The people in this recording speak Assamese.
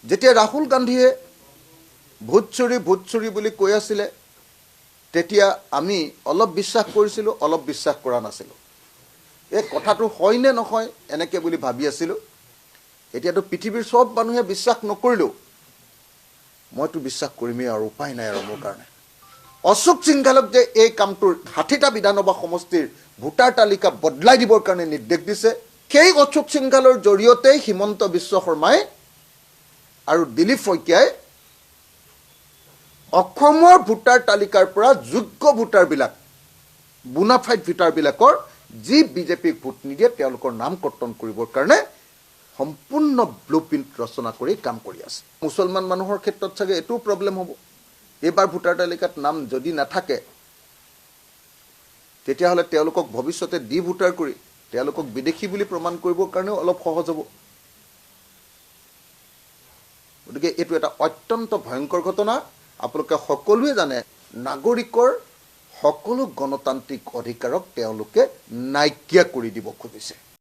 যেতিয়া ৰাহুল গান্ধীয়ে ভোট চুৰি বুলি কৈ আছিলে তেতিয়া আমি অলপ বিশ্বাস কৰিছিলোঁ, অলপ বিশ্বাস কৰা নাছিলোঁ। এই কথাটো হয় নে নহয় এনেকৈ বুলি ভাবি আছিলোঁ। এতিয়াতো পৃথিৱীৰ সব মানুহে বিশ্বাস নকৰিলেও মইতো বিশ্বাস কৰিমেই আৰু উপায় নাই আৰু মোৰ কাৰণে। অশোক সিংঘালক যে এই কামটোৰ 60টা বিধানসভা সমষ্টিৰ ভোটাৰ তালিকা বদলাই দিবৰ কাৰণে নিৰ্দেশ দিছে, সেই অশোক সিংঘালৰ জৰিয়তেই হিমন্ত বিশ্ব শৰ্মাই আৰু দিলীপ শইকীয়াই অসমৰ ভোটাৰ তালিকাৰ পৰা যোগ্য ভোটাৰবিলাক, বোনাফাইড ভোটাৰবিলাকৰ যি বিজেপিক ভোট নিদিয়ে তেওঁলোকৰ নাম কৰ্তন কৰিবৰ কাৰণে সম্পূৰ্ণ ব্লুপ্ৰিণ্ট ৰচনা কৰি কাম কৰি আছে। মুছলমান মানুহৰ ক্ষেত্ৰত চাগে এইটোও প্ৰব্লেম হ'ব। এইবাৰ ভোটাৰ তালিকাত নাম যদি নাথাকে তেতিয়াহ'লে তেওঁলোকক ভৱিষ্যতে ডি ভোটাৰ কৰি তেওঁলোকক বিদেশী বুলি প্ৰমাণ কৰিবৰ কাৰণেও অলপ সহজ হ'ব। গতিকে এইটো এটা অত্যন্ত ভয়ংকৰ ঘটনা। আপোনালোকে সকলোৱে জানে নাগৰিকৰ সকলো গণতান্ত্ৰিক অধিকাৰক তেওঁলোকে নাইকিয়া কৰি দিব খুজিছে।